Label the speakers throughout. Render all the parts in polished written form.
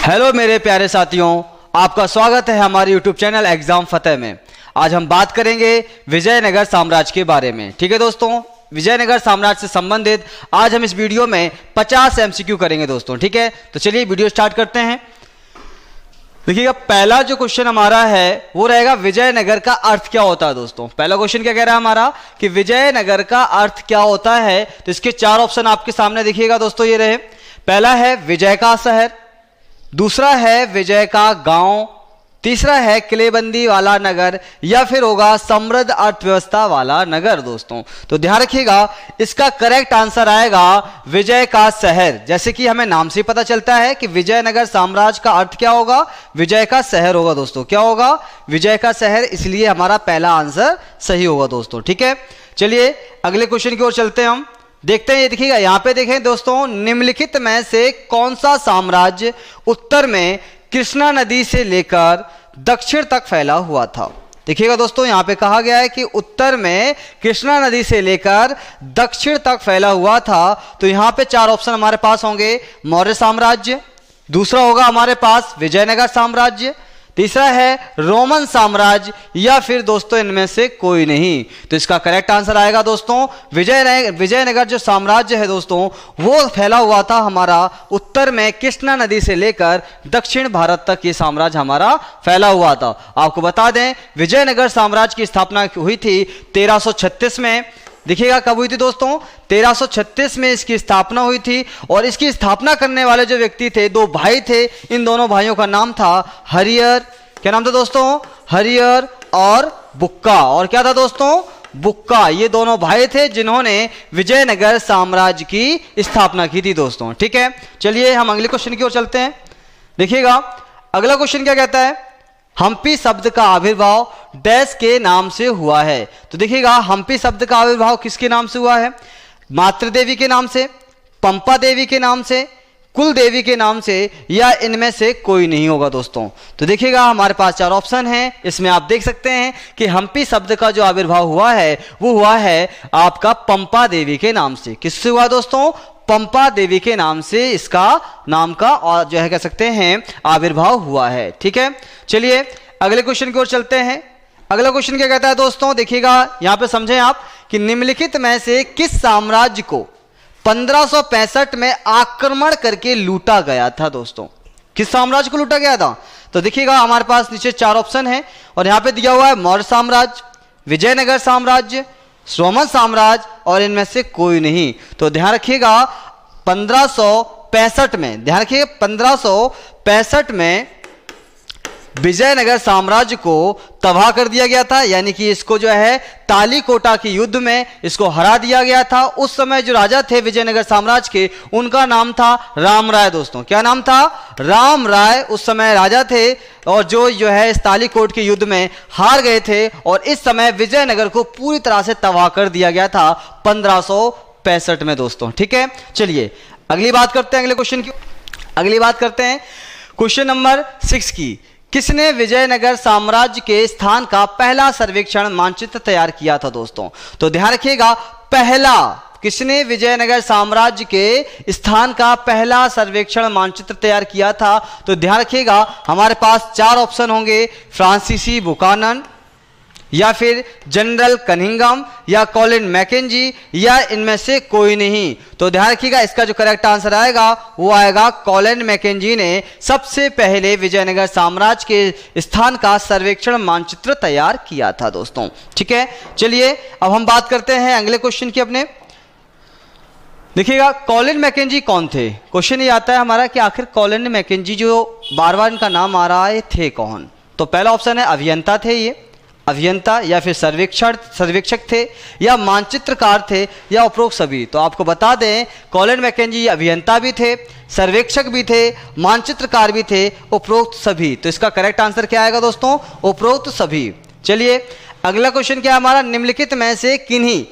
Speaker 1: Hello मेरे प्यारे साथियों, आपका स्वागत है हमारे YouTube चैनल एग्जाम फतेह में। आज हम बात करेंगे विजयनगर साम्राज्य के बारे में। ठीक है दोस्तों, विजयनगर साम्राज्य से संबंधित आज हम इस वीडियो में 50 MCQ करेंगे दोस्तों। ठीक है, तो चलिए वीडियो स्टार्ट करते हैं। देखिएगा, पहला जो क्वेश्चन हमारा है वो रहेगा विजयनगर का अर्थ क्या होता है दोस्तों। पहला क्वेश्चन क्या कह रहा है हमारा कि विजयनगर का अर्थ क्या होता है। तो इसके 4 ऑप्शन आपके सामने देखिएगा दोस्तों, ये रहे। पहला है विजय का शहर, दूसरा है विजय का गांव, तीसरा है किलेबंदी वाला नगर, या फिर होगा समृद्ध अर्थव्यवस्था वाला नगर दोस्तों। तो ध्यान रखिएगा, इसका करेक्ट आंसर आएगा विजय का शहर। जैसे कि हमें नाम से पता चलता है कि विजयनगर साम्राज्य का अर्थ क्या होगा, विजय का शहर होगा दोस्तों। क्या होगा, विजय का शहर, इसलिए हमारा पहला आंसर सही होगा दोस्तों। ठीक है, चलिए अगले क्वेश्चन की ओर चलते हैं। हम देखते हैं, ये देखिएगा, यहां पे देखें दोस्तों, निम्नलिखित में से कौन सा साम्राज्य उत्तर में कृष्णा नदी से लेकर दक्षिण तक फैला हुआ था। देखिएगा दोस्तों, यहां पे कहा गया है कि उत्तर में कृष्णा नदी से लेकर दक्षिण तक फैला हुआ था। तो यहां पे 4 ऑप्शन हमारे पास होंगे, मौर्य साम्राज्य, दूसरा होगा हमारे पास विजयनगर साम्राज्य, तीसरा है रोमन साम्राज्य, या फिर दोस्तों इनमें से कोई नहीं। तो इसका करेक्ट आंसर आएगा दोस्तों विजयनगर जो साम्राज्य है दोस्तों, वो फैला हुआ था हमारा उत्तर में कृष्णा नदी से लेकर दक्षिण भारत तक ये साम्राज्य हमारा फैला हुआ था। आपको बता दें, विजयनगर साम्राज्य की स्थापना हुई थी 1336 में। देखिएगा कब हुई थी दोस्तों, 1336 में इसकी स्थापना हुई थी। और इसकी स्थापना करने वाले जो व्यक्ति थे, 2 भाई थे। इन दोनों भाइयों का नाम था हरिहर, क्या नाम था दोस्तों, हरिहर और बुक्का। और क्या था दोस्तों, बुक्का। ये दोनों भाई थे जिन्होंने विजयनगर साम्राज्य की स्थापना की थी दोस्तों। ठीक है, चलिए हम अगले क्वेश्चन की ओर चलते हैं। देखिएगा अगला क्वेश्चन क्या कहता है, हम्पी शब्द का आविर्भाव डैश के नाम से हुआ है। तो देखिएगा, हम्पी शब्द का आविर्भाव किसके नाम से हुआ है, मातृ देवी के नाम से, पंपा देवी के नाम से, कुल देवी के नाम से, या इनमें से कोई नहीं होगा दोस्तों। तो देखिएगा, हमारे पास 4 ऑप्शन हैं। इसमें आप देख सकते हैं कि हम्पी शब्द का जो आविर्भाव हुआ है वो हुआ है आपका पंपा देवी के नाम से। किससे हुआ दोस्तों, पंपा देवी के नाम से इसका नाम का और जो है कह सकते हैं आविर्भाव हुआ है। ठीक है, चलिए अगले क्वेश्चन की ओर चलते हैं। अगला क्वेश्चन क्या कहता है दोस्तों, देखिएगा यहां पे समझें आप कि निम्नलिखित में से किस साम्राज्य को 1565 में आक्रमण करके लूटा गया था दोस्तों। किस साम्राज्य को लूटा गया था। तो देखिएगा, हमारे पास नीचे 4 ऑप्शन है और यहां पे दिया हुआ है मौर्य साम्राज्य, विजयनगर साम्राज्य, रोमन साम्राज्य, और इनमें से कोई नहीं। तो ध्यान रखिएगा, 1565 में, ध्यान रखिए 1565 में विजयनगर साम्राज्य को तबाह कर दिया गया था। यानी कि इसको जो है तालीकोटा के युद्ध में इसको हरा दिया गया था। उस समय जो राजा थे विजयनगर साम्राज्य के, उनका नाम था राम राय दोस्तों। क्या नाम था, राम राय उस समय राजा थे, और जो है इस तालीकोट के युद्ध में हार गए थे। और इस समय विजयनगर को पूरी तरह से तबाह कर दिया गया था 1565 में दोस्तों। ठीक है, चलिए अगली बात करते हैं, अगले क्वेश्चन की। अगली बात करते हैं क्वेश्चन नंबर 6 की। किसने विजयनगर साम्राज्य के स्थान का पहला सर्वेक्षण मानचित्र तैयार किया था दोस्तों। तो ध्यान रखिएगा, पहला, किसने विजयनगर साम्राज्य के स्थान का पहला सर्वेक्षण मानचित्र तैयार किया था। तो ध्यान रखिएगा, हमारे पास 4 ऑप्शन होंगे, फ्रांसीसी बुकानन, या फिर जनरल कनिंघम, या कॉलिन मैकेंजी, या इनमें से कोई नहीं। तो ध्यान रखिएगा, इसका जो करेक्ट आंसर आएगा वो आएगा कॉलिन मैकेंजी ने सबसे पहले विजयनगर साम्राज्य के स्थान का सर्वेक्षण मानचित्र तैयार किया था दोस्तों। ठीक है, चलिए अब हम बात करते हैं अगले क्वेश्चन की अपने। देखिएगा, कॉलिन मैकेंजी कौन थे। क्वेश्चन ये आता है हमारा कि आखिर कॉलिन मैकेंजी जो बार बार इनका नाम आ रहा है थे कौन। तो पहला ऑप्शन है अभियंता थे, ये अभियंता, या फिर सर्वेक्षक थे, या मानचित्रकार थे, या उपरोक्त सभी। तो आपको बता दें, कॉलिन मैकेंजी अभियंता भी थे, सर्वेक्षक भी थे, मानचित्रकार भी थे, उपरोक्त सभी। तो इसका करेक्ट आंसर क्या आएगा दोस्तों, उपरोक्त सभी। चलिए अगला क्वेश्चन क्या है हमारा, निम्नलिखित में से किन्हीं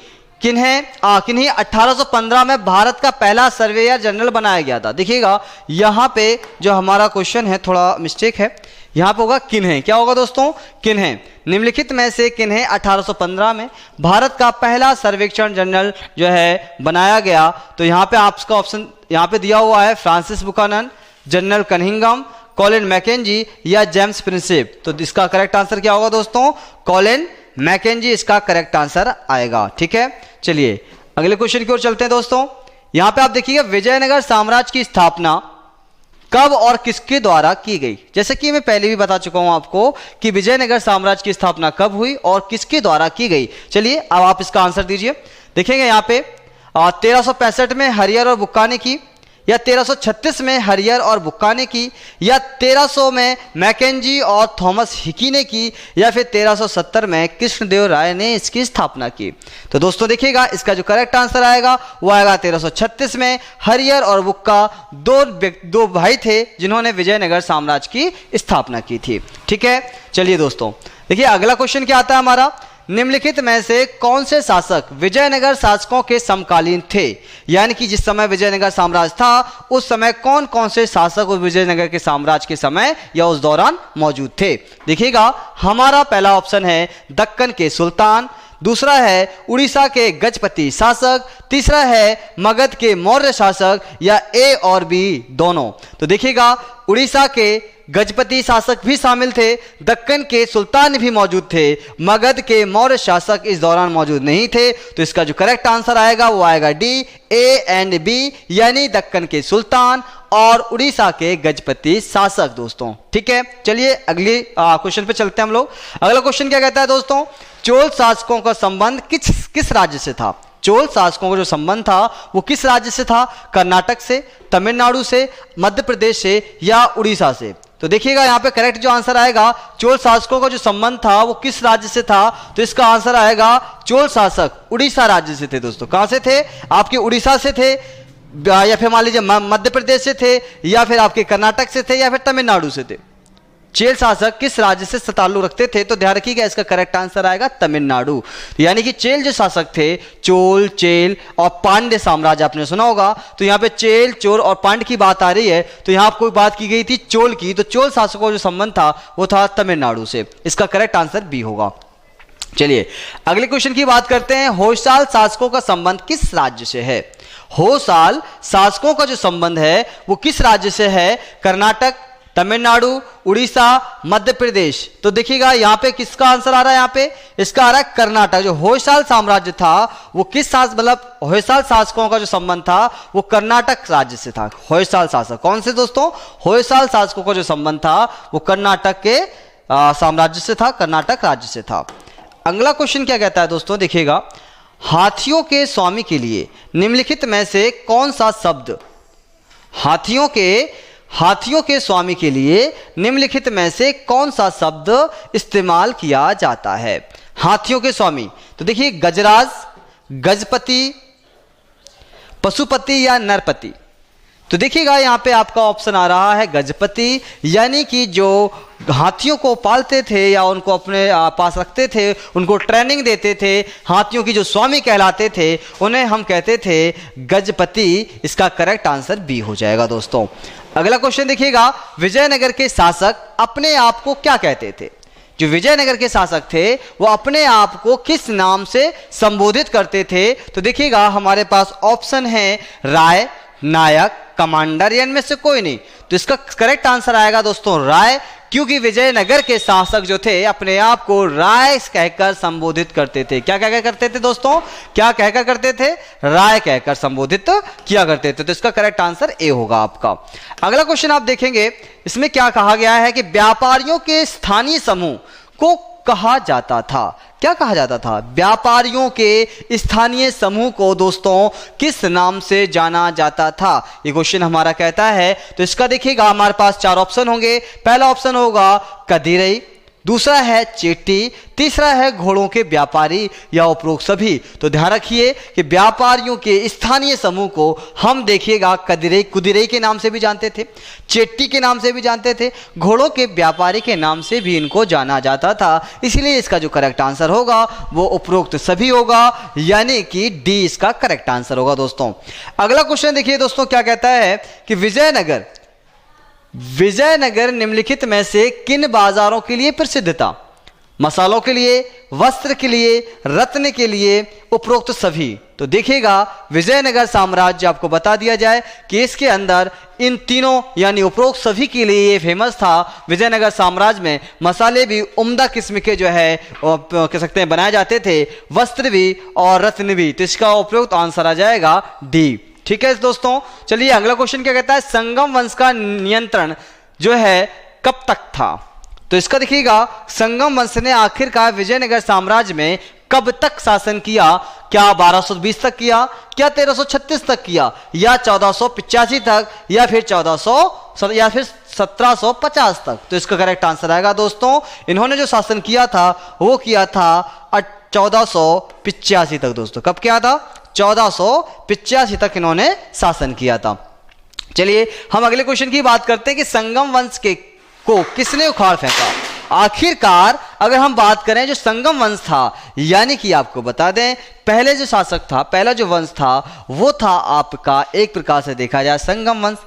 Speaker 1: 1815 में भारत का पहला सर्वेयर जनरल बनाया गया था। देखिएगा, यहां पे जो हमारा क्वेश्चन है थोड़ा मिस्टेक है, यहां पे होगा किन्हें। क्या होगा दोस्तों, किन्हें। निम्नलिखित में से किन्हें 1815 में भारत का पहला सर्वेक्षण जनरल जो है बनाया गया। तो यहां पे आपका ऑप्शन यहां पे दिया हुआ है Francis Buchanan, general Cunningham, Colin McKenzie या जेम्स प्रिंसेप? तो इसका करेक्ट आंसर क्या होगा दोस्तों? कॉलिन मैकेंजी इसका करेक्ट आंसर आएगा। ठीक है, चलिए अगले क्वेश्चन की ओर चलते हैं दोस्तों। यहां पे आप देखिएगा विजयनगर साम्राज्य की स्थापना कब और किसके द्वारा की गई? जैसे कि मैं पहले भी बता चुका हूं आपको कि विजयनगर साम्राज्य की स्थापना कब हुई और किसके द्वारा की गई। चलिए अब आप इसका आंसर दीजिए। देखेंगे यहां पे 1365 में हरियर और बुक्का ने की, या 1336 में हरियर और बुक्का ने की, या 1300 में मैकेंजी और थॉमस हिकी ने की, या फिर 1370 में कृष्णदेव राय ने इसकी स्थापना की। तो दोस्तों देखिएगा इसका जो करेक्ट आंसर आएगा वो आएगा 1336 में। हरियर और बुक्का दो भाई थे जिन्होंने विजयनगर साम्राज्य की स्थापना की थी। ठीक है, चलिए दोस्तों देखिए अगला क्वेश्चन क्या आता है हमारा। निम्नलिखित में से कौन से शासक विजयनगर शासकों के समकालीन थे? यानी कि जिस समय विजयनगर साम्राज्य था उस समय कौन कौन से शासक उस विजयनगर के साम्राज्य के समय या उस दौरान मौजूद थे? देखिएगा हमारा पहला ऑप्शन है दक्कन के सुल्तान, दूसरा है उड़ीसा के गजपति शासक, तीसरा है मगध के मौर्य शासक, या ए और बी दोनों। तो देखिएगा उड़ीसा के गजपति शासक भी शामिल थे, दक्कन के सुल्तान भी मौजूद थे, मगध के मौर्य शासक इस दौरान मौजूद नहीं थे। तो इसका जो करेक्ट आंसर आएगा वो आएगा डी, ए एंड बी, यानी दक्कन के सुल्तान और उड़ीसा के गजपति शासक दोस्तों। ठीक है, चलिए अगले क्वेश्चन पे चलते हैं हम लोग। अगला क्वेश्चन क्या कहता है दोस्तों, चोल शासकों का संबंध किस राज्य से था? चोल शासकों का जो संबंध था वो किस राज्य से था? कर्नाटक से, तमिलनाडु से, मध्य प्रदेश से, या उड़ीसा से? तो देखिएगा यहाँ पे करेक्ट जो आंसर आएगा, चोल शासकों का जो संबंध था वो किस राज्य से था? तो इसका आंसर आएगा चोल शासक उड़ीसा राज्य से थे दोस्तों। कहां से थे? आपके उड़ीसा से थे, या फिर मान लीजिए मध्य प्रदेश से थे, या फिर आपके कर्नाटक से थे, या फिर तमिलनाडु से थे। चेल शासक किस राज्य से ताल्लुक रखते थे? तो ध्यान रखिएगा इसका करेक्ट आंसर आएगा तमिलनाडु। यानी कि चेल जो शासक थे, चोल, चेल और पांड्य साम्राज्य आपने सुना होगा। तो यहाँ पे चेल, चोल और पांड्य की बात आ रही है, तो यहाँ कोई बात की गई थी चोल की, तो चोल शासकों का जो संबंध था वो था तमिलनाडु से। इसका करेक्ट आंसर बी होगा। चलिए अगले क्वेश्चन की बात करते हैं। होयसाल शासकों का संबंध किस राज्य से है? होयसाल शासकों का जो संबंध है वो किस राज्य से है? कर्नाटक, तमिलनाडु, उड़ीसा, मध्य प्रदेश। तो देखिएगा यहाँ पे किसका आंसर आ रहा है? यहाँ पे इसका आ रहा है कर्नाटक। जो होयसाल साम्राज्य था वो किस मतलब होयसाल शासकों का जो संबंध था वो कर्नाटक राज्य से था। होयसाल शासक कौन से दोस्तों? होयसाल शासकों का जो संबंध था वो कर्नाटक के साम्राज्य से था, कर्नाटक राज्य से था। अगला क्वेश्चन क्या कहता है दोस्तों, देखिएगा हाथियों के स्वामी के लिए निम्नलिखित में से कौन सा शब्द हाथियों के स्वामी के लिए निम्नलिखित में से कौन सा शब्द इस्तेमाल किया जाता है? हाथियों के स्वामी, तो देखिए गजराज, गजपति, पशुपति या नरपति। तो देखिएगा यहाँ पे आपका ऑप्शन आ रहा है गजपति, यानी कि जो हाथियों को पालते थे या उनको अपने पास रखते थे, उनको ट्रेनिंग देते थे, हाथियों की जो स्वामी कहलाते थे उन्हें हम कहते थे गजपति। इसका करेक्ट आंसर बी हो जाएगा दोस्तों। अगला क्वेश्चन देखिएगा, विजयनगर के शासक अपने आप को क्या कहते थे? जो विजयनगर के शासक थे वो अपने आप को किस नाम से संबोधित करते थे? तो देखिएगा हमारे पास ऑप्शन है राय, नायक, कमांडर, या इनमें से कोई नहीं। तो इसका करेक्ट आंसर आएगा दोस्तों राय, क्योंकि विजयनगर के शासक जो थे अपने आप को राय कहकर संबोधित करते थे। क्या कहकर करते थे दोस्तों? क्या कहकर करते थे? राय कहकर संबोधित किया करते थे। तो इसका करेक्ट आंसर ए होगा आपका। अगला क्वेश्चन आप देखेंगे, इसमें क्या कहा गया है कि व्यापारियों के स्थानीय समूह को कहा जाता था। क्या कहा जाता था? व्यापारियों के स्थानीय समूह को दोस्तों किस नाम से जाना जाता था? ये क्वेश्चन हमारा कहता है। तो इसका देखिएगा हमारे पास चार ऑप्शन होंगे। पहला ऑप्शन होगा कदिरई, दूसरा है चेट्टी, तीसरा है घोड़ों के व्यापारी, या उपरोक्त सभी। तो ध्यान रखिए कि व्यापारियों के स्थानीय समूह को हम देखिएगा कदिरई, कुदिरई के नाम से भी जानते थे, चेट्टी के नाम से भी जानते थे, घोड़ों के व्यापारी के नाम से भी इनको जाना जाता था। इसलिए इसका जो करेक्ट आंसर होगा वो उपरोक्त सभी होगा, यानी कि डी इसका करेक्ट आंसर होगा दोस्तों। अगला क्वेश्चन देखिए दोस्तों, क्या कहता है कि विजयनगर निम्नलिखित में से किन बाजारों के लिए प्रसिद्ध था? मसालों के लिए, वस्त्र के लिए, रत्न के लिए, उपरोक्त सभी। तो देखिएगा विजयनगर साम्राज्य, आपको बता दिया जाए कि इसके अंदर इन तीनों यानी उपरोक्त सभी के लिए ये फेमस था। विजयनगर साम्राज्य में मसाले भी उम्दा किस्म के जो है कह सकते हैं बनाए जाते थे, वस्त्र भी और रत्न भी। तो इसका उपयुक्त आंसर आ जाएगा डी। ठीक है दोस्तों, चलिए अगला क्वेश्चन क्या कहता है, संगम वंश का नियंत्रण जो है कब तक था। तो इसका देखिएगा संगम वंश ने आखिरकार विजयनगर साम्राज्य में कब तक शासन किया। क्या 1220 तक किया, क्या 1336 तक किया, या 1485 तक, या फिर 1400 या फिर 1750 तक। तो इसका करेक्ट आंसर आएगा दोस्तों, इन्होंने जो शासन किया था वो किया था 1485 तक। दोस्तों कब किया था, 1485 तक इन्होंने शासन किया था। चलिए हम अगले क्वेश्चन की बात करते हैं कि संगम वंश को किसने उखाड़ फेंका। आखिरकार अगर हम बात करें जो संगम वंश था, यानी कि आपको बता दें पहले जो शासक था, पहला जो वंश था वो था आपका एक प्रकार से देखा जाए संगम वंश,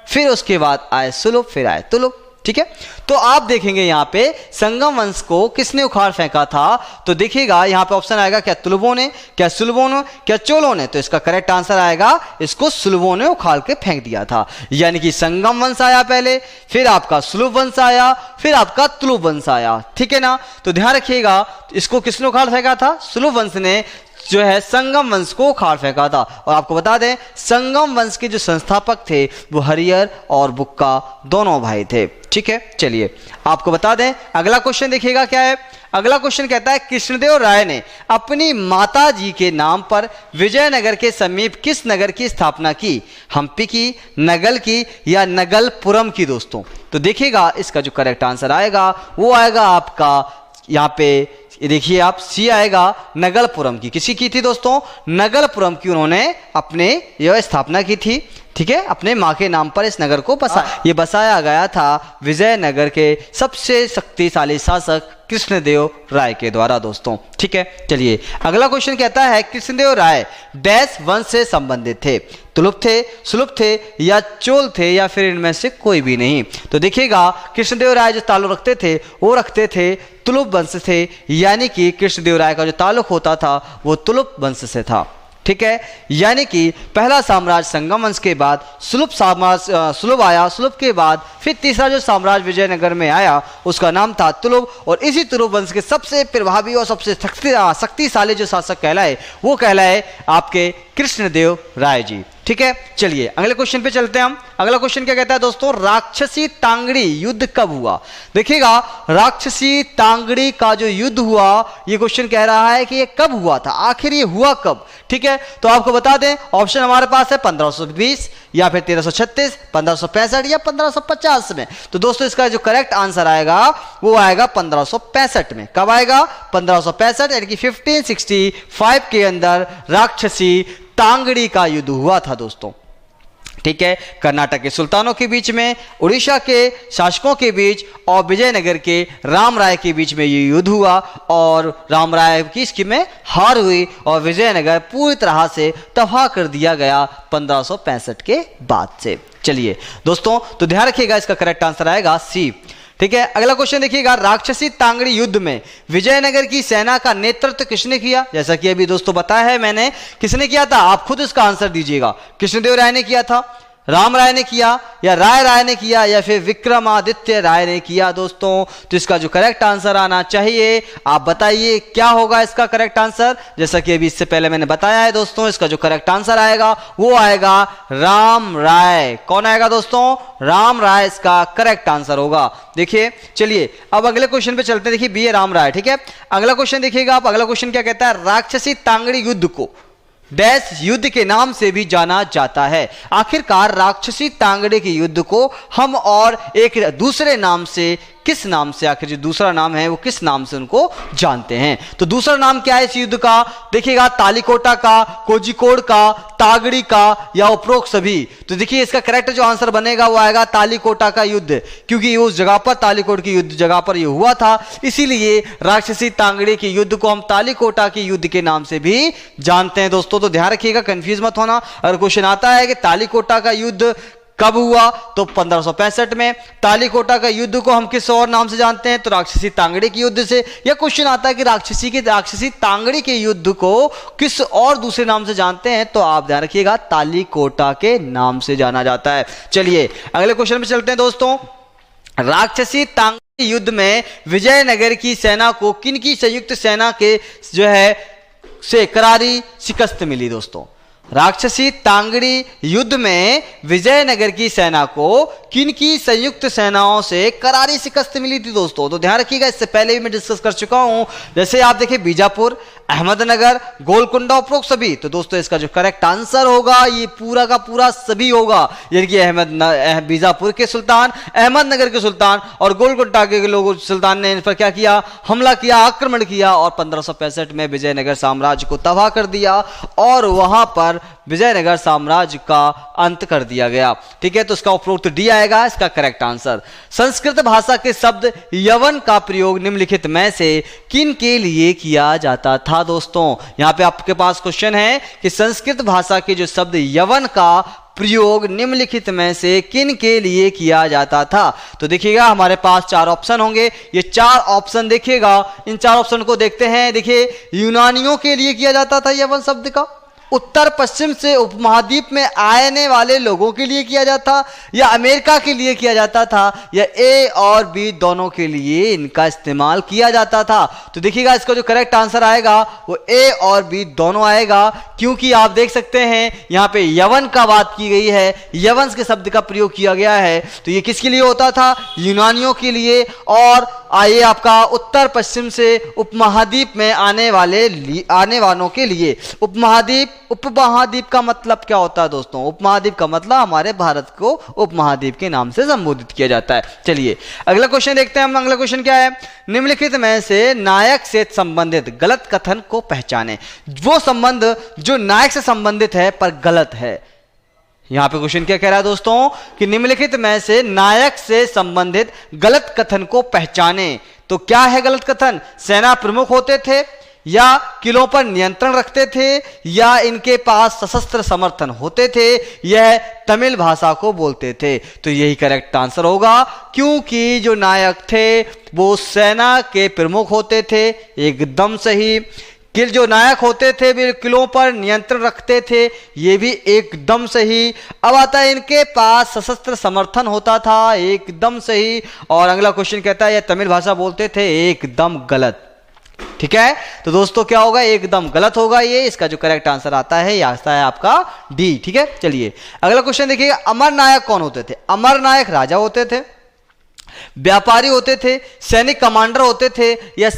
Speaker 1: फिर उसके बाद आए सुलभ, फिर आए तुलुप। ठीक है, तो आप देखेंगे यहाँ पे संगम वंश को किसने उखाड़ फेंका था। तो देखिएगा यहाँ पे ऑप्शन आएगा, क्या तुलुबों ने, क्या सुलभों ने, क्या चोलों ने। तो इसका करेक्ट आंसर आएगा, इसको सुलभों ने उखाड़ के फेंक दिया था। यानी कि संगम वंश आया पहले, फिर आपका सुलभ वंश आया, फिर आपका तुलुप वंश आया। ठीक है ना, तो ध्यान रखिएगा इसको किसने उखाड़ फेंका था, सुलभ वंश ने जो है संगम वंश को उखाड़ फेंका था। और आपको बता दें संगम वंश के जो संस्थापक थे वो हरिहर और बुक्का दोनों भाई थे। ठीक है, चलिए आपको बता दें अगला क्वेश्चन देखिएगा क्या है। अगला क्वेश्चन कहता है कृष्णदेव राय ने अपनी माता जी के नाम पर विजयनगर के समीप किस नगर की स्थापना की, हम्पी की, नगल की, या नगलपुरम की। दोस्तों तो देखिएगा इसका जो करेक्ट आंसर आएगा वो आएगा आपका यहाँ पे देखिए आप, सी आएगा नगलपुरम की। किसी की थी दोस्तों, नगलपुरम की उन्होंने अपने यह स्थापना की थी। ठीक है, अपने माँ के नाम पर इस नगर को ये बसाया गया था विजयनगर के सबसे शक्तिशाली शासक कृष्णदेव राय के द्वारा। दोस्तों ठीक है, चलिए अगला क्वेश्चन कहता है कृष्णदेव राय डैश वंश से संबंधित थे, तुलुप थे, सुलभ थे, या चोल थे, या फिर इनमें से कोई भी नहीं। तो देखिएगा कृष्णदेव राय जो ताल्लुक रखते थे वो रखते थे तुलुप वंश से, यानी कि कृष्णदेव राय का जो ताल्लुक होता था वो तुलुप वंश से था। ठीक है, यानी कि पहला साम्राज्य संगम वंश के बाद सुलभ आया, सुलभ के बाद फिर तीसरा जो साम्राज्य विजयनगर में आया उसका नाम था तुलुप। और इसी तुलुप वंश के सबसे प्रभावी और सबसे शक्तिशाली जो शासक कहलाए वो कहलाए आपके कृष्णदेव राय जी। ठीक है, चलिए अगले क्वेश्चन पे चलते हैं हम। अगला क्वेश्चन क्या कहता है दोस्तों, राक्षसी तांगड़ी युद्ध कब हुआ। देखिएगा राक्षसी तांगड़ी का जो युद्ध हुआ ये क्वेश्चन कह रहा है कि ये कब हुआ था, आखिर ये हुआ कब। ठीक है, तो आपको बता दें ऑप्शन हमारे पास है 1520, या फिर 1336, 1565 या 1550 में। तो दोस्तों इसका जो करेक्ट आंसर आएगा वो आएगा 1565 में। कब आएगा, 1565 यानी कि 1565 के अंदर राक्षसी तांगड़ी का युद्ध हुआ था दोस्तों। ठीक है, कर्नाटक के सुल्तानों के बीच में, उड़ीसा के शासकों के बीच और विजयनगर के राम राय के बीच में ये युद्ध हुआ और राम राय की इसकी में हार हुई और विजयनगर पूरी तरह से तबाह कर दिया गया 1565 के बाद से। चलिए दोस्तों तो ध्यान रखिएगा इसका करेक्ट आंसर आएगा सी। ठीक है, अगला क्वेश्चन देखिएगा राक्षसी तांगड़ी युद्ध में विजयनगर की सेना का नेतृत्व किसने किया। जैसा कि अभी दोस्तों बताया है मैंने, किसने किया था, आप खुद इसका आंसर दीजिएगा। कृष्णदेव राय ने किया था, राम राय ने किया, या राय ने किया, या फिर विक्रमादित्य राय ने किया। दोस्तों तो इसका जो करेक्ट आंसर आना चाहिए, आप बताइए क्या होगा इसका करेक्ट आंसर। जैसा कि अभी इससे पहले मैंने बताया है दोस्तों, इसका जो करेक्ट आंसर आएगा वो आएगा राम राय। कौन आएगा दोस्तों, राम राय इसका करेक्ट आंसर होगा। देखिए चलिए अब अगले क्वेश्चन पे चलते हैं। देखिए बी ए राम राय। ठीक है, अगला क्वेश्चन देखिएगा आप। अगला क्वेश्चन क्या कहता है, राक्षसी तांगड़ी युद्ध को डैश युद्ध के नाम से भी जाना जाता है। आखिरकार राक्षसी तांगड़े के युद्ध को हम और एक दूसरे नाम से, किस नाम से, आखिर जो दूसरा नाम है वो किस नाम से उनको जानते हैं। तो दूसरा नाम क्या है इस युद्ध का, देखिएगा तालीकोटा का, कोझिकोड का, तागड़ी का, या उपरोक्त सभी। तो देखिए इसका करेक्ट जो आंसर बनेगा वो आएगा तालीकोटा का युद्ध, क्योंकि उस जगह पर तालीकोट की युद्ध जगह पर ये हुआ था, इसीलिए राक्षसी तांगड़ी के युद्ध को हम तालीकोटा के युद्ध के नाम से भी जानते हैं। दोस्तों तो ध्यान रखिएगा, कंफ्यूज मत होना। अगर क्वेश्चन आता है कि तालीकोटा का युद्ध कब हुआ? तो 1565 में। तालीकोटा का युद्ध को हम किस और नाम से जानते हैं? तो राक्षसी तांगड़ी के युद्ध से। यह क्वेश्चन आता है कि राक्षसी तांगड़ी के युद्ध को किस और दूसरे नाम से जानते हैं? तो आप ध्यान रखिएगा, तालीकोटा के नाम से जाना जाता है। चलिए अगले क्वेश्चन में चलते हैं दोस्तों। राक्षसी तांगड़ी युद्ध में विजयनगर की सेना को किन की संयुक्त सेना के से करारी शिकस्त मिली? दोस्तों, राक्षसी तांगड़ी युद्ध में विजयनगर की सेना को किन की संयुक्त सेनाओं से करारी शिकस्त मिली थी? दोस्तों, तो ध्यान रखिएगा, इससे पहले भी मैं डिस्कस कर चुका हूं। जैसे आप देखिए, बीजापुर, अहमदनगर, गोलकुंडा, उपरोक्त सभी। तो दोस्तों, इसका जो करेक्ट आंसर होगा ये पूरा का पूरा सभी होगा, यानी कि बीजापुर के सुल्तान, अहमदनगर के सुल्तान और गोलकुंडा के लोगों सुल्तान ने इन पर क्या किया? हमला किया, आक्रमण किया और 1565 में विजयनगर साम्राज्य को तबाह कर दिया और वहां पर विजयनगर साम्राज्य का अंत कर दिया गया। ठीक है, तो इसका उपरोक्त डी आएगा इसका करेक्ट आंसर। संस्कृत भाषा के शब्द यवन का प्रयोग निम्नलिखित में से किन के लिए किया जाता था? दोस्तों, यहां पे आपके पास क्वेश्चन है कि संस्कृत भाषा के जो शब्द यवन का प्रयोग निम्नलिखित में से किन के लिए किया जाता था? तो देखिएगा, हमारे पास 4 ऑप्शन होंगे। ये 4 ऑप्शन देखिएगा, इन 4 ऑप्शन को देखते हैं। देखिए, यूनानियों के लिए किया जाता था यवन शब्द का, उत्तर पश्चिम से उपमहाद्वीप में आने वाले लोगों के लिए किया जाता, या अमेरिका के लिए किया जाता था, या ए और बी दोनों के लिए इनका इस्तेमाल किया जाता था। तो देखिएगा, इसका जो करेक्ट आंसर आएगा वो ए और बी दोनों आएगा, क्योंकि आप देख सकते हैं यहां पे यवन का बात की गई है, यवंस के शब्द का प्रयोग किया गया है। तो ये किसके लिए होता था? यूनानियों के लिए। और आइए आपका उत्तर पश्चिम से उपमहाद्वीप में आने वालों के लिए। उपमहाद्वीप का मतलब क्या होता है? दोस्तों, उपमहाद्वीप का मतलब हमारे भारत को उपमहाद्वीप के नाम से संबोधित किया जाता है। चलिए अगला क्वेश्चन देखते हैं हम। अगला क्वेश्चन क्या है? निम्नलिखित में से नायक से संबंधित गलत कथन को पहचाने। वो संबंध जो नायक से संबंधित है पर गलत है। यहां पे क्वेश्चन क्या कह रहा है दोस्तों कि निम्नलिखित में से नायक से संबंधित गलत कथन को पहचाने। तो क्या है गलत कथन? सेना प्रमुख होते थे, या किलों पर नियंत्रण रखते थे, या इनके पास सशस्त्र समर्थन होते थे, यह तमिल भाषा को बोलते थे। तो यही करेक्ट आंसर होगा, क्योंकि जो नायक थे वो सेना के प्रमुख होते थे। एकदम सही। जो नायक होते थे वे किलों पर नियंत्रण रखते थे, ये भी एकदम सही। अब आता है इनके पास सशस्त्र समर्थन होता था, एकदम सही। और अगला क्वेश्चन कहता है ये तमिल भाषा बोलते थे, एकदम गलत। ठीक है, तो दोस्तों क्या होगा? एकदम गलत होगा ये। इसका जो करेक्ट आंसर आता है ये आता है आपका डी। ठीक है, चलिए अगला क्वेश्चन देखिए। अमर नायक कौन होते थे? अमर नायक राजा होते थे, व्यापारी होते थे, सैनिक कमांडर होते थे, या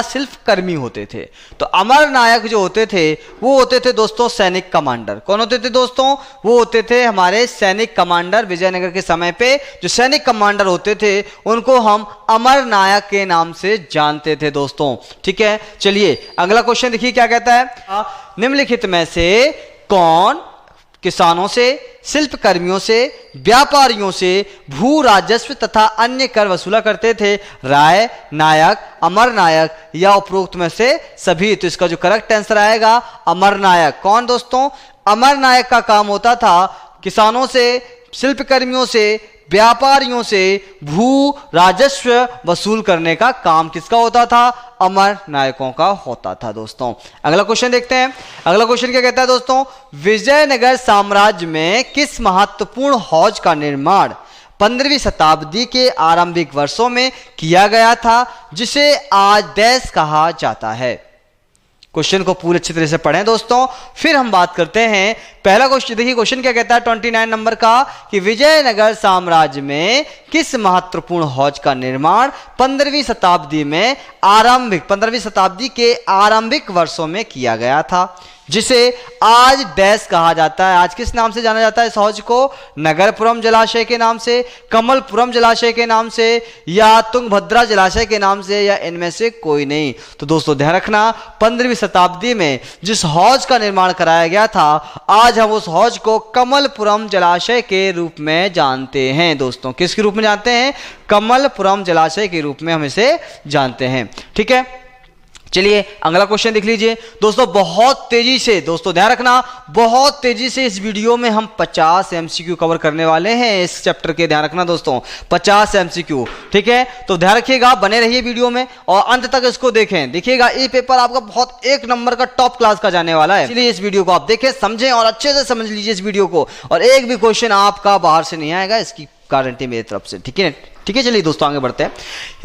Speaker 1: शिल्प कर्मी होते थे। तो अमर नायक जो होते थे वो होते थे दोस्तों सैनिक कमांडर। कौन होते थे दोस्तों? वो होते थे हमारे सैनिक कमांडर। विजयनगर के समय पे जो सैनिक कमांडर होते थे उनको हम अमर नायक के नाम से जानते थे दोस्तों। ठीक है, चलिए अगला क्वेश्चन देखिए क्या कहता है। निम्नलिखित में से कौन किसानों से, शिल्प कर्मियों से, व्यापारियों से भू राजस्व तथा अन्य कर वसूला करते थे? राय, नायक, अमर नायक, या उपरोक्त में से सभी? तो इसका जो करेक्ट आंसर आएगा अमर नायक। कौन दोस्तों? अमर नायक का काम होता था किसानों से, शिल्प कर्मियों से, व्यापारियों से भू राजस्व वसूल करने का काम किसका होता था? अमर नायकों का होता था दोस्तों। अगला क्वेश्चन देखते हैं। अगला क्वेश्चन क्या कहता है दोस्तों? विजयनगर साम्राज्य में किस महत्वपूर्ण हौज का निर्माण 15वीं शताब्दी के आरंभिक वर्षों में किया गया था, जिसे आज डैश कहा जाता है? क्वेश्चन को पूरी अच्छी तरह से पढ़ें दोस्तों, फिर हम बात करते हैं। पहला क्वेश्चन देखिए, क्वेश्चन क्या कहता है 29 नंबर का कि विजयनगर साम्राज्य में किस महत्वपूर्ण हौज का निर्माण 15वीं शताब्दी के आरंभिक वर्षों में किया गया था, जिसे आज डैश कहा जाता है? आज किस नाम से जाना जाता है इस हौज को? नगरपुरम जलाशय के नाम से, कमलपुरम जलाशय के नाम से, या तुंगभद्रा जलाशय के नाम से, या इनमें से कोई नहीं? तो दोस्तों ध्यान रखना, 15वीं शताब्दी में जिस हौज का निर्माण कराया गया था, आज हम उस हौज को कमलपुरम जलाशय के रूप में जानते हैं दोस्तों। किसके रूप में जानते हैं? कमलपुरम जलाशय के रूप में हम इसे जानते हैं। ठीक है, चलिए अगला क्वेश्चन देख लीजिए दोस्तों। बहुत तेजी से, दोस्तों ध्यान रखना, बहुत तेजी से इस वीडियो में हम 50 एमसीक्यू कवर करने वाले हैं इस चैप्टर के। ध्यान रखना दोस्तों, 50 एमसीक्यू, ठीक है। तो ध्यान रखिएगा, बने रहिए वीडियो में और अंत तक इसको देखें। देखिएगा ये पेपर आपका बहुत एक नंबर का टॉप क्लास का जाने वाला है, इसलिए इस वीडियो को आप देखें, समझें और अच्छे से समझ लीजिए इस वीडियो को, और एक भी क्वेश्चन आपका बाहर से नहीं आएगा, इसकी गारंटी मेरी तरफ से, ठीक है। ठीक है, चलिए दोस्तों आगे बढ़ते हैं।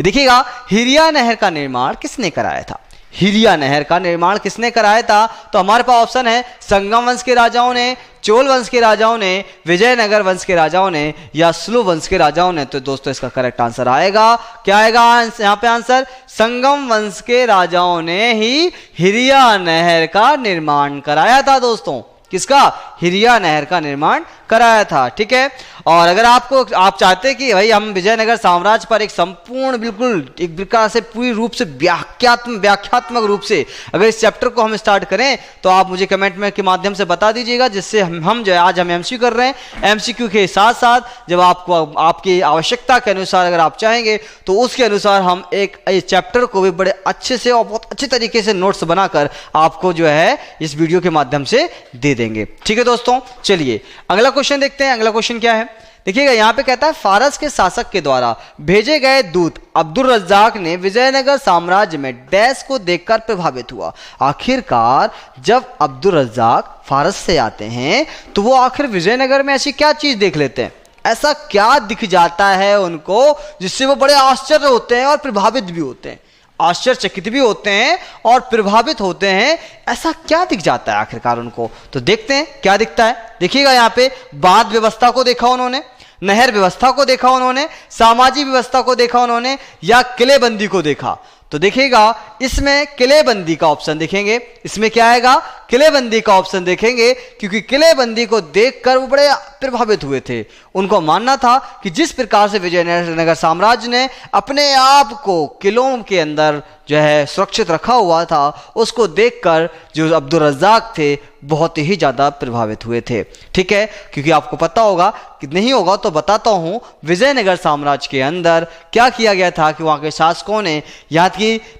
Speaker 1: देखिएगा, हिरिया नहर का निर्माण किसने कराया था? हिरिया नहर का निर्माण किसने कराया था? तो हमारे पास ऑप्शन है संगम वंश के राजाओं ने, चोल वंश के राजाओं ने, विजयनगर वंश के राजाओं ने, या स्लू वंश के राजाओं ने। तो दोस्तों इसका करेक्ट आंसर आएगा, क्या आएगा यहाँ पे आंसर? संगम वंश के राजाओं ने ही हिरिया नहर का निर्माण कराया था दोस्तों। किसका? हिरिया नहर का निर्माण कराया था, ठीक है। और अगर आप चाहते हैं कि भाई हम विजयनगर साम्राज्य पर एक संपूर्ण, बिल्कुल एक प्रकार से पूरी रूप से व्याख्यात्मक रूप से अगर इस चैप्टर को हम स्टार्ट करें, तो आप मुझे कमेंट में के माध्यम से बता दीजिएगा, जिससे हम जो है आज हम एमसीक्यू कर रहे हैं, एमसीक्यू के साथ साथ जब आपको आपकी आवश्यकता के अनुसार अगर आप चाहेंगे तो उसके अनुसार हम एक चैप्टर को भी बड़े अच्छे से और बहुत अच्छे तरीके से नोट्स बनाकर आपको जो है इस वीडियो के माध्यम से दे देंगे, ठीक है दोस्तों। चलिए अगला क्वेश्चन देखते हैं। अगला क्वेश्चन क्या है? देखिएगा, यहां पे कहता है फारस के शासक के द्वारा भेजे गए दूत अब्दुल रज्जाक ने विजयनगर साम्राज्य में डैश को देखकर प्रभावित हुआ। आखिरकार जब अब्दुल रज्जाक फारस से आते हैं तो वो आखिर विजयनगर में ऐसी क्या चीज देख लेते हैं? ऐसा क्या दिख जाता है उनको जिससे वो बड़े आश्चर्य होते हैं और प्रभावित भी होते हैं, आश्चर्यचकित भी होते हैं और प्रभावित होते हैं? ऐसा क्या दिख जाता है आखिरकार उनको? तो देखते हैं क्या दिखता है। देखिएगा, यहाँ पे बांध व्यवस्था को देखा उन्होंने, नहर व्यवस्था को देखा उन्होंने, सामाजिक व्यवस्था को देखा उन्होंने, या किलेबंदी को देखा? तो देखिएगा, इसमें किलेबंदी का ऑप्शन देखेंगे। इसमें क्या आएगा? किलेबंदी का ऑप्शन देखेंगे, क्योंकि किलेबंदी को देखकर वो बड़े प्रभावित हुए थे। उनको मानना था कि जिस प्रकार से विजयनगर साम्राज्य ने अपने आप को किलों के अंदर जो है सुरक्षित रखा हुआ था, उसको देखकर जो अब्दुल रज्जाक थे बहुत ही ज़्यादा प्रभावित हुए थे, ठीक है। क्योंकि आपको पता होगा कि नहीं होगा तो बताता हूँ, विजयनगर साम्राज्य के अंदर क्या किया गया था कि वहाँ के शासकों ने यहाँ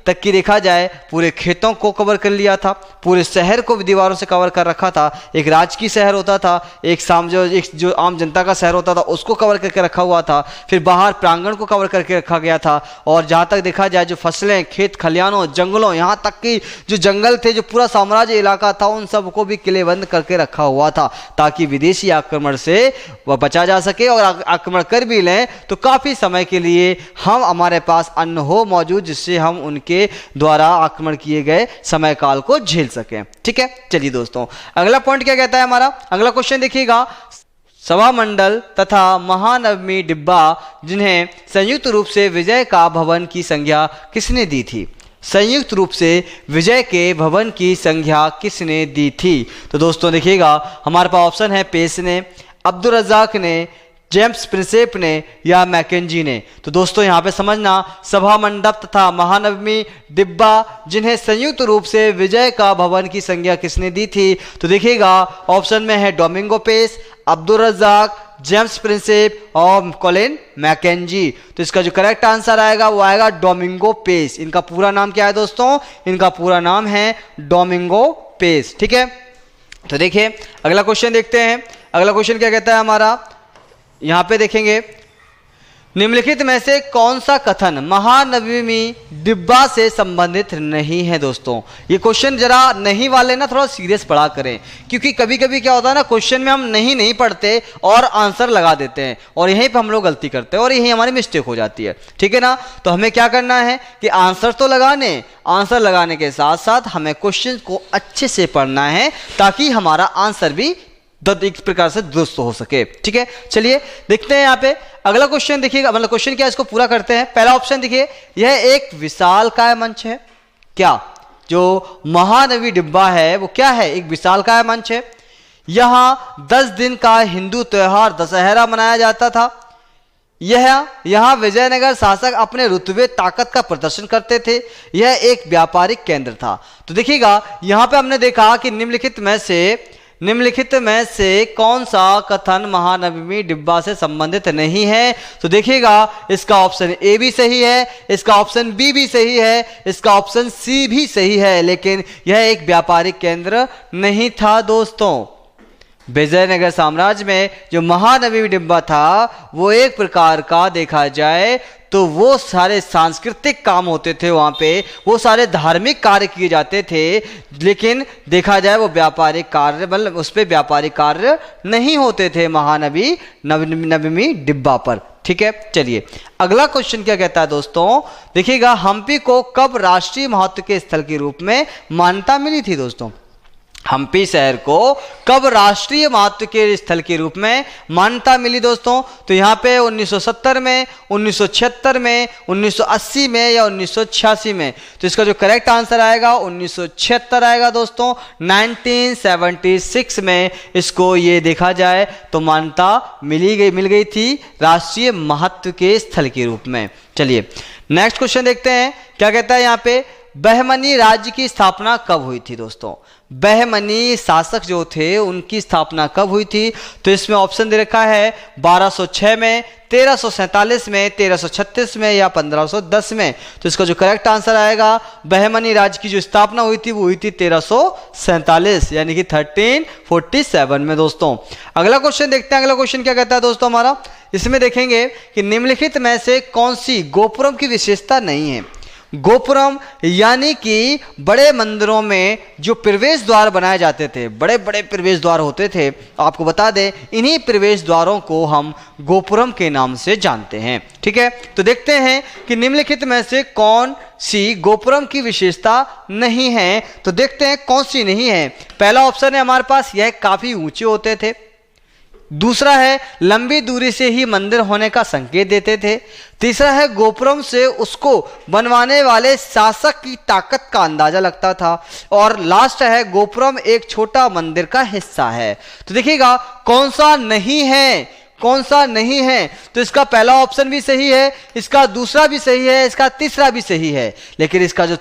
Speaker 1: तक की देखा जाए पूरे खेतों को कवर कर लिया था, पूरे शहर को दीवारों से कवर कर रखा था। एक राजकीय शहर होता था, एक जो आम जनता का शहर होता था उसको कवर करके रखा हुआ था, फिर बाहर प्रांगण को कवर करके रखा गया था, और जहाँ तक देखा जाए जो फसलें, खेत खलियानों, जंगलों, यहाँ तक कि जो जंगल थे, जो पूरा साम्राज्य इलाका था, उन सबको भी किलेबंद करके रखा हुआ था, ताकि विदेशी आक्रमण से वह बचा जा सके, और आक्रमण कर भी लें तो काफ़ी समय के लिए हमारे पास अन्न हो मौजूद, जिससे हम उनके द्वारा आक्रमण किए गए समय काल को झेल सकें, ठीक है। चलिए दोस्तों अगला पॉइंट क्या कहता है हमारा? अगला क्वेश्चन देखिएगा, सभा मंडल तथा महानवमी डिब्बा जिन्हें संयुक्त रूप से विजय का भवन की संज्ञा किसने दी थी? संयुक्त रूप से विजय के भवन की संज्ञा किसने दी थी? तो दोस्तों देखिएगा, हमारे पास ऑप्शन है पेस ने, अब्दुल रज्जाक ने, जेम्स प्रिंसेप ने, या मैकेंजी ने। तो दोस्तों यहाँ पे समझना, सभा मंडप तथा महानवमी डिब्बा जिन्हें संयुक्त रूप से विजय का भवन की संज्ञा किसने दी थी? तो देखिएगा, ऑप्शन में है Domingo Paes, Abdul Razzaq, James Prinsep और कॉलिन मैकेंजी। तो इसका जो करेक्ट आंसर आएगा वो आएगा डोमिंगो पेस। इनका पूरा नाम क्या है दोस्तों? इनका पूरा नाम है डोमिंगो पेस, ठीक है। तो देखिए अगला क्वेश्चन देखते हैं। अगला क्वेश्चन क्या कहता है हमारा? यहां पे देखेंगे, निम्नलिखित में से कौन सा कथन महानवमी डिब्बा से संबंधित नहीं है? दोस्तों ये क्वेश्चन जरा नहीं वाले ना थोड़ा सीरियस पढ़ा करें, क्योंकि कभी कभी क्या होता है ना, क्वेश्चन में हम नहीं पढ़ते और आंसर लगा देते हैं, और यहीं पे हम लोग गलती करते हैं और यही हमारी मिस्टेक हो जाती है, ठीक है ना। तो हमें क्या करना है कि आंसर तो आंसर लगाने के साथ साथ हमें क्वेश्चन को अच्छे से पढ़ना है, ताकि हमारा आंसर भी एक प्रकार से दुरुस्त हो सके, ठीक है। चलिए देखते हैं यहाँ पे अगला क्वेश्चन। देखिएगा, मतलब क्वेश्चन क्या है, इसको पूरा करते हैं। पहला ऑप्शन देखिए, यह एक विशालकाय मंच है। क्या जो महानवमी डिब्बा है वो क्या है? एक विशालकाय मंच है। यहां 10 दिन का हिंदू त्योहार दशहरा मनाया जाता था। यहाँ विजयनगर शासक अपने रुतबे ताकत का प्रदर्शन करते थे। यह एक व्यापारिक केंद्र था। तो देखिएगा, यहां पे हमने देखा कि निम्नलिखित में से निम्नलिखित में से कौन सा कथन महानवमी डिब्बा से संबंधित नहीं है? तो देखिएगा इसका ऑप्शन ए भी सही है, इसका ऑप्शन बी भी सही है, इसका ऑप्शन सी भी सही है, लेकिन यह एक व्यापारिक केंद्र नहीं था दोस्तों। विजयनगर साम्राज्य में जो महानवमी डिब्बा था वो एक प्रकार का देखा जाए तो वो सारे सांस्कृतिक काम होते थे, वहाँ पे वो सारे धार्मिक कार्य किए जाते थे, लेकिन देखा जाए वो व्यापारिक कार्य मतलब उस पर व्यापारिक कार्य नहीं होते थे महानवमी डिब्बा पर। ठीक है, चलिए अगला क्वेश्चन क्या कहता है दोस्तों, देखिएगा हम्पी को कब राष्ट्रीय महत्व के स्थल के रूप में मान्यता मिली थी? दोस्तों हम्पी शहर को कब राष्ट्रीय महत्व के स्थल के रूप में मान्यता मिली दोस्तों? तो यहाँ पे 1970 में, 1976 में, 1980 में या 1986 में? तो इसका जो करेक्ट आंसर आएगा 1976 आएगा दोस्तों। 1976 में इसको ये देखा जाए तो मान्यता मिल गई थी राष्ट्रीय महत्व के स्थल के रूप में। चलिए नेक्स्ट क्वेश्चन देखते हैं क्या कहता है यहाँ पे, बहमनी राज्य की स्थापना कब हुई थी? दोस्तों बहमनी शासक जो थे उनकी स्थापना कब हुई थी? तो इसमें ऑप्शन दे रखा है 1206 में, 1347 में, 1336 में या 1510 में? तो इसका जो करेक्ट आंसर आएगा बहमनी राज्य की जो स्थापना हुई थी वो हुई थी 1347 यानी कि 1347 में दोस्तों। अगला क्वेश्चन देखते हैं, अगला क्वेश्चन क्या कहता है दोस्तों हमारा, इसमें देखेंगे कि निम्नलिखित में से कौन सी गोपुरम की विशेषता नहीं है? गोपुरम यानी कि बड़े मंदिरों में जो प्रवेश द्वार बनाए जाते थे, बड़े बड़े प्रवेश द्वार होते थे, आपको बता दें इन्हीं प्रवेश द्वारों को हम गोपुरम के नाम से जानते हैं। ठीक है, तो देखते हैं कि निम्नलिखित में से कौन सी गोपुरम की विशेषता नहीं है। तो देखते हैं कौन सी नहीं है। पहला ऑप्शन है हमारे पास, यह काफी ऊंचे होते थे। दूसरा है लंबी दूरी से ही मंदिर होने का संकेत देते थे। तीसरा है गोपुरम से उसको बनवाने वाले शासक की ताकत का अंदाजा लगता था। और लास्ट है गोपुरम एक छोटा मंदिर का हिस्सा है। तो देखिएगा कौन सा नहीं है, कौन सा नहीं है? तो इसका पहला ऑप्शन भी सही है, इसका दूसरा भी सही है, इसका तीसरा भी सही है, लेकिन इसका जो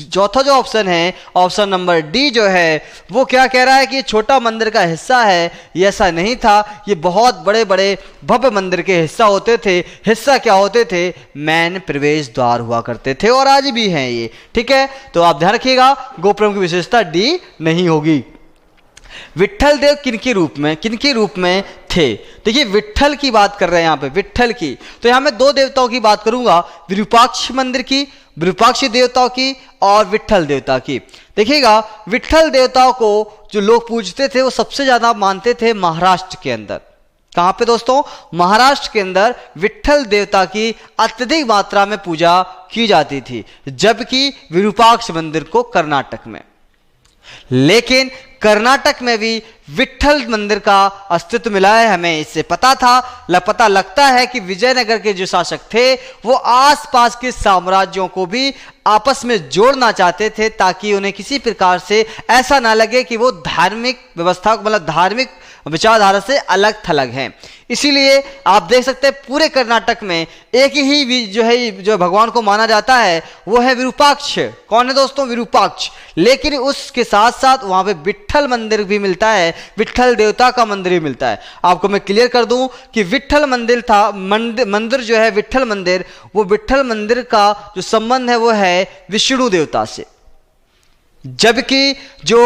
Speaker 1: चौथा जो ऑप्शन है, ऑप्शन नंबर डी जो है, वो क्या कह रहा है कि ये छोटा मंदिर का हिस्सा है। ये ऐसा नहीं था, ये बहुत बड़े बड़े भव्य मंदिर के हिस्सा होते थे। हिस्सा क्या होते थे? मैन प्रवेश द्वार हुआ करते थे और आज भी हैं ये। ठीक है, तो आप ध्यान रखिएगा गोपुरम की विशेषता डी नहीं होगी। विट्ठल देव किनके रूप में थे? देखिए विट्ठल की बात कर रहे हैं यहाँ पे, विट्ठल की। तो यहाँ मैं दो देवताओं की बात करूंगा, विरूपाक्ष मंदिर की, विरूपाक्ष देवताओं की और विट्ठल देवता की। देखिएगा विट्ठल देवताओं को जो लोग पूजते थे वो सबसे ज्यादा मानते थे महाराष्ट्र के अंदर। कहां पे दोस्तों? महाराष्ट्र के अंदर विट्ठल देवता की अत्यधिक मात्रा में पूजा की जाती थी, जबकि विरूपाक्ष मंदिर को कर्नाटक में। लेकिन कर्नाटक में भी विट्ठल मंदिर का अस्तित्व मिला है, हमें इससे पता लगता है कि विजयनगर के जो शासक थे वो आसपास के साम्राज्यों को भी आपस में जोड़ना चाहते थे, ताकि उन्हें किसी प्रकार से ऐसा ना लगे कि वो धार्मिक व्यवस्था मतलब धार्मिक विचारधारा से अलग थलग हैं। इसीलिए आप देख सकते हैं पूरे कर्नाटक में एक ही जो भगवान को माना जाता है वो है विरूपाक्ष। कौन है दोस्तों? विरूपाक्ष। लेकिन उसके साथ साथ वहां पे विट्ठल मंदिर भी मिलता है, विट्ठल देवता का मंदिर भी मिलता है। आपको मैं क्लियर कर दूं कि विट्ठल मंदिर था मंदिर जो है विट्ठल मंदिर, वो विट्ठल मंदिर का जो संबंध है वो है विष्णु देवता से, जबकि जो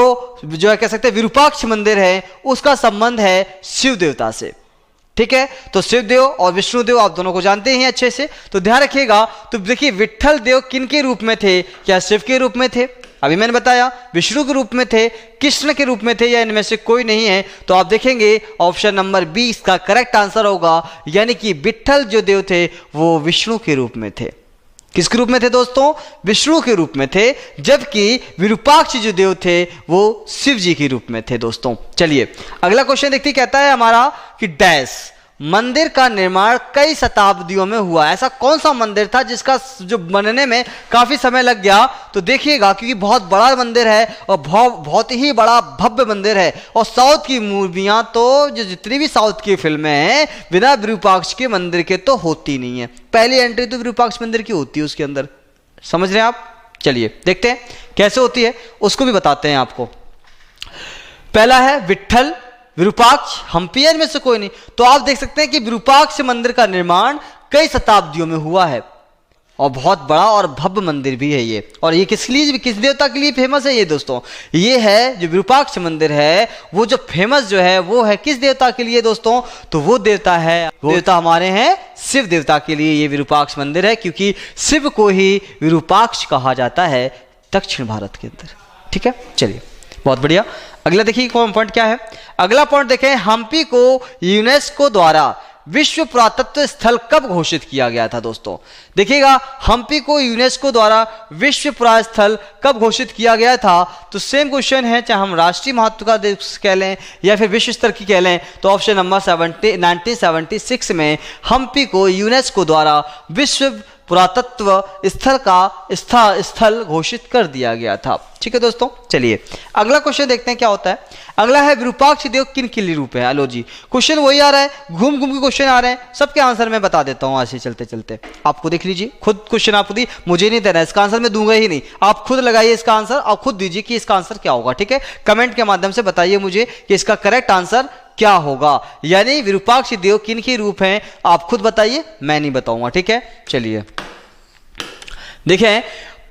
Speaker 1: कह सकते हैं विरूपाक्ष मंदिर है उसका संबंध है शिव देवता से। ठीक है, तो शिव देव और विष्णु देव आप दोनों को जानते हैं अच्छे से, तो ध्यान रखिएगा। तो देखिए विट्ठल देव किन के रूप में थे? क्या शिव के रूप में थे? अभी मैंने बताया विष्णु के रूप में थे, कृष्ण के रूप में थे, या इनमें से कोई नहीं है? तो आप देखेंगे ऑप्शन नंबर बी इसका करेक्ट आंसर होगा, यानी कि विट्ठल जो देव थे वो विष्णु के रूप में थे। किसके रूप में थे दोस्तों? विष्णु के रूप में थे, जबकि विरूपाक्ष जो देव थे वो शिव जी के रूप में थे दोस्तों। चलिए अगला क्वेश्चन देखते कहता है हमारा कि डैश मंदिर का निर्माण कई शताब्दियों में हुआ। ऐसा कौन सा मंदिर था जिसका जो बनने में काफी समय लग गया? तो देखिएगा क्योंकि बहुत बड़ा मंदिर है और बहुत ही बड़ा भव्य मंदिर है, और साउथ की मूवियां तो जो जितनी भी साउथ की फिल्में हैं बिना विरूपाक्ष के मंदिर के तो होती नहीं है। पहली एंट्री तो विरूपाक्ष मंदिर की होती है उसके अंदर, समझ रहे हैं आप? चलिए देखते हैं कैसे होती है, उसको भी बताते हैं आपको। पहला है विट्ठल, विरूपाक्ष, हम्पी, इनमें से कोई नहीं। तो आप देख सकते हैं कि विरूपाक्ष मंदिर का निर्माण कई शताब्दियों में हुआ है और बहुत बड़ा और भव्य मंदिर भी है ये। और ये किस लिए, किस देवता के लिए फेमस है ये दोस्तों? ये है जो विरूपाक्ष मंदिर है वो जो फेमस जो है वो है किस देवता के लिए दोस्तों? तो वो देवता है, वो देवता हमारे हैं शिव देवता के लिए ये विरूपाक्ष मंदिर है, क्योंकि शिव को ही विरूपाक्ष कहा जाता है दक्षिण भारत के अंदर। ठीक है, चलिए बहुत बढ़िया। अगला देखिए कौन पॉइंट क्या है। अगला पॉइंट देखें, हम्पी को यूनेस्को द्वारा विश्व पुरातत्व स्थल कब घोषित किया गया था दोस्तों? देखिएगा, हम्पी को यूनेस्को द्वारा विश्व पुरातत्व स्थल कब घोषित किया गया था? तो सेम क्वेश्चन है, चाहे हम राष्ट्रीय महत्व का कह लें या फिर विश्व स्तर की कह लें, तो ऑप्शन नंबर 1976 में हम्पी को यूनेस्को द्वारा विश्व पुरातत्व स्थल का स्थल घोषित कर दिया गया था। ठीक है दोस्तों, चलिए अगला क्वेश्चन देखते हैं क्या होता है। अगला है विरूपाक्ष देव किन के लिए रूप है? हेलो जी, क्वेश्चन वही आ रहा है, घूम घूम के क्वेश्चन आ रहे हैं, सबके आंसर मैं बता देता हूं ऐसे चलते चलते। आपको देख लीजिए, खुद क्वेश्चन आप दी, मुझे नहीं देना, इसका आंसर मैं दूंगा ही नहीं, आप खुद लगाइए इसका आंसर और खुद दीजिए कि इसका आंसर क्या होगा। ठीक है, कमेंट के माध्यम से बताइए मुझे कि इसका करेक्ट आंसर क्या होगा, यानी विरूपाक्ष देव किन के रूप हैं आप खुद बताइए, मैं नहीं बताऊंगा। ठीक है, चलिए देखें,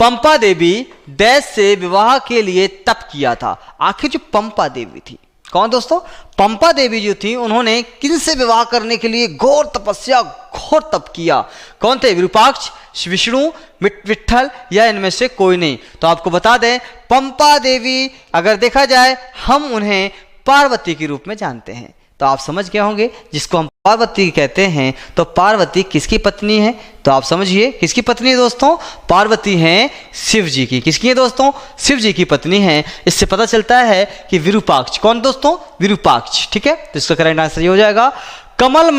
Speaker 1: पंपा देवी डैश से विवाह के लिए तप किया था। आखिर जो पंपा देवी थी कौन दोस्तों? पंपा देवी जो थी उन्होंने किन से विवाह करने के लिए घोर तपस्या, घोर तप किया? कौन थे? विरूपाक्ष, विष्णु, विट्ठल या इनमें से कोई नहीं? तो आपको बता दें, पंपा देवी अगर देखा जाए हम उन्हें पार्वती के रूप में जानते हैं। तो आप समझ गए होंगे, जिसको हम पार्वती कहते हैं, तो पार्वती किसकी पत्नी है? तो आप समझिए किसकी पत्नी है दोस्तों? पार्वती हैं शिव जी की। किसकी है दोस्तों? शिव जी की पत्नी है। इससे पता चलता है कि विरूपाक्ष कौन दोस्तों? विरूपाक्ष। ठीक है, तो इसका करेक्ट आंसर ये हो जाएगा। कमल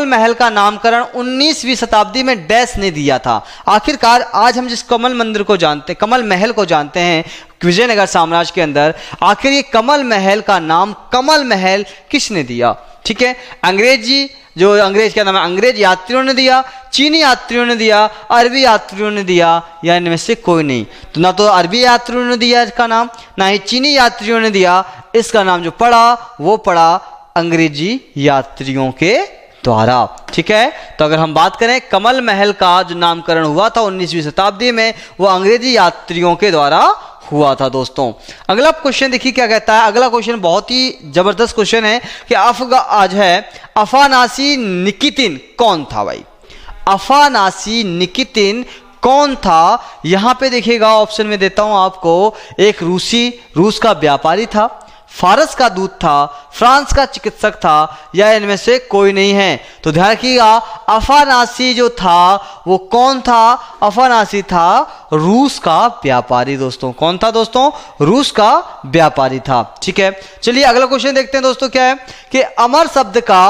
Speaker 1: महल का नामकरण 19वीं शताब्दी में डैश ने दिया था। आखिरकार आज हम जिस कमल मंदिर को जानते हैं, कमल महल को जानते हैं विजयनगर साम्राज्य के अंदर, आखिर ये कमल महल का नाम कमल महल किसने दिया? ठीक है, अंग्रेज क्या नाम है? अंग्रेज यात्रियों ने दिया, चीनी यात्रियों ने दिया, अरबी यात्रियों ने दिया, या इनमें से कोई नहीं? तो ना तो अरबी यात्रियों ने दिया इसका नाम, ना ही चीनी यात्रियों ने दिया। इसका नाम जो पड़ा वो पड़ा अंग्रेजी यात्रियों के द्वारा। ठीक है, तो अगर हम बात करें कमल महल का जो नामकरण हुआ था 19वीं शताब्दी में, वो अंग्रेजी यात्रियों के द्वारा हुआ था दोस्तों। अगला क्वेश्चन देखिए क्या कहता है। अगला क्वेश्चन बहुत ही जबरदस्त क्वेश्चन है कि आज है अफानासी निकितिन कौन था भाई? अफानासी निकितिन कौन था? यहां पे देखिएगा, ऑप्शन में देता हूं आपको, एक रूस का व्यापारी था, फारस का दूत था, फ्रांस का चिकित्सक था, या इनमें से कोई नहीं है? तो ध्यान रखिएगा, अफानासी जो था वो कौन था? अफानासी था रूस का व्यापारी दोस्तों। कौन था दोस्तों? रूस का व्यापारी था। ठीक है, चलिए अगला क्वेश्चन देखते हैं दोस्तों। क्या है कि अमर शब्द का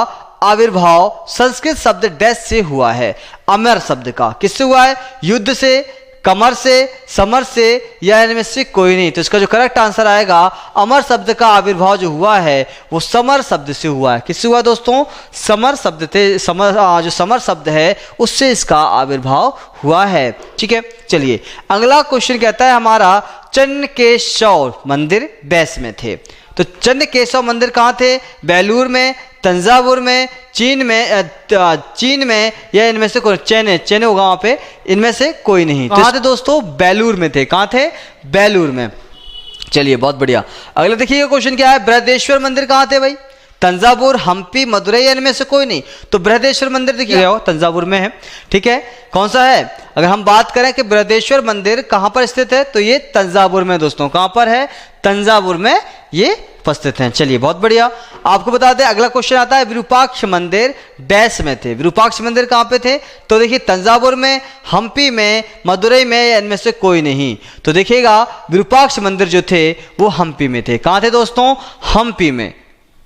Speaker 1: आविर्भाव संस्कृत शब्द डैश से हुआ है? अमर शब्द का किससे हुआ है? युद्ध से, कमर से, समर से, या इनमें से कोई नहीं? तो इसका जो करेक्ट आंसर आएगा, अमर शब्द का आविर्भाव जो हुआ है वो समर शब्द से हुआ है। किससे हुआ दोस्तों? समर शब्द थे, जो समर शब्द है उससे इसका आविर्भाव हुआ है। ठीक है, चलिए अगला क्वेश्चन कहता है हमारा, चन्नकेशव मंदिर डैश में थे? तो चन्नकेशव मंदिर कहाँ थे? बेलूर में, तंजावुर में, चीन में, या इनमें से कोई? चेन्नई होगा वहां पे, इनमें से कोई नहीं। तो कहाँ थे दोस्तों? बेलूर में थे। कहाँ थे? बेलूर में। चलिए बहुत बढ़िया। अगला देखिए क्वेश्चन क्या है, बृहदेश्वर मंदिर कहाँ थे भाई? तंजावुर, हम्पी, मदुरई, इनमें से कोई नहीं? तो बृहदेश्वर मंदिर देखिए तंजावुर में है। ठीक है, कौन सा है? अगर हम बात करें कि बृहदेश्वर मंदिर कहां पर स्थित है, तो ये तंजावुर में दोस्तों। कहां पर है? तंजावुर में ये उपस्थित हैं। चलिए बहुत बढ़िया। आपको बता दें अगला क्वेश्चन आता है, विरूपाक्ष मंदिर डैश में थे? विरूपाक्ष मंदिर कहां पे थे? तो देखिए तंजावुर में, हम्पी में, मदुरई में, इनमें से कोई नहीं। तो देखिएगा विरूपाक्ष मंदिर जो थे वो हम्पी में थे। कहां थे दोस्तों? हम्पी में।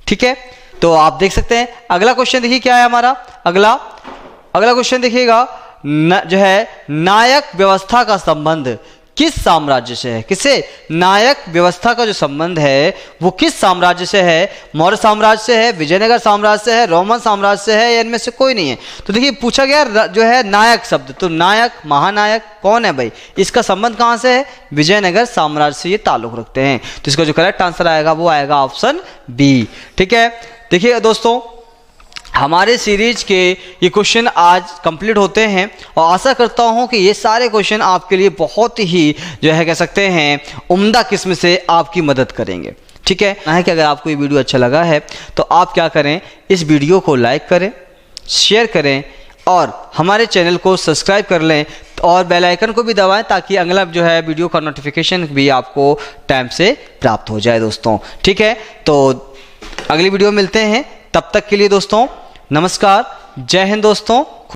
Speaker 1: ठीक है, तो आप देख सकते हैं। अगला क्वेश्चन देखिए क्या है हमारा। अगला क्वेश्चन देखिएगा, जो है नायक व्यवस्था का संबंध किस साम्राज्य से है, किसे, नायक व्यवस्था का जो संबंध है वो किस साम्राज्य से है, मौर्य साम्राज्य से है, विजयनगर साम्राज्य से है, रोमन साम्राज्य से है, या इनमें से कोई नहीं है। तो देखिए पूछा गया जो है नायक शब्द, तो नायक, महानायक कौन है भाई, इसका संबंध कहां से है, विजयनगर साम्राज्य से ये ताल्लुक रखते हैं। तो इसका जो करेक्ट आंसर आएगा वो आएगा ऑप्शन बी। ठीक है, देखिए दोस्तों हमारे सीरीज के ये क्वेश्चन आज कंप्लीट होते हैं और आशा करता हूं कि ये सारे क्वेश्चन आपके लिए बहुत ही जो है कह सकते हैं उम्दा किस्म से आपकी मदद करेंगे। ठीक है कि अगर आपको ये वीडियो अच्छा लगा है तो आप क्या करें, इस वीडियो को लाइक करें, शेयर करें और हमारे चैनल को सब्सक्राइब कर लें और बेल आइकन को भी दबाएं ताकि अगला जो है वीडियो का नोटिफिकेशन भी आपको टाइम से प्राप्त हो जाए दोस्तों। ठीक है, तो अगली वीडियो में मिलते हैं, तब तक के लिए दोस्तों नमस्कार, जय हिंद दोस्तों।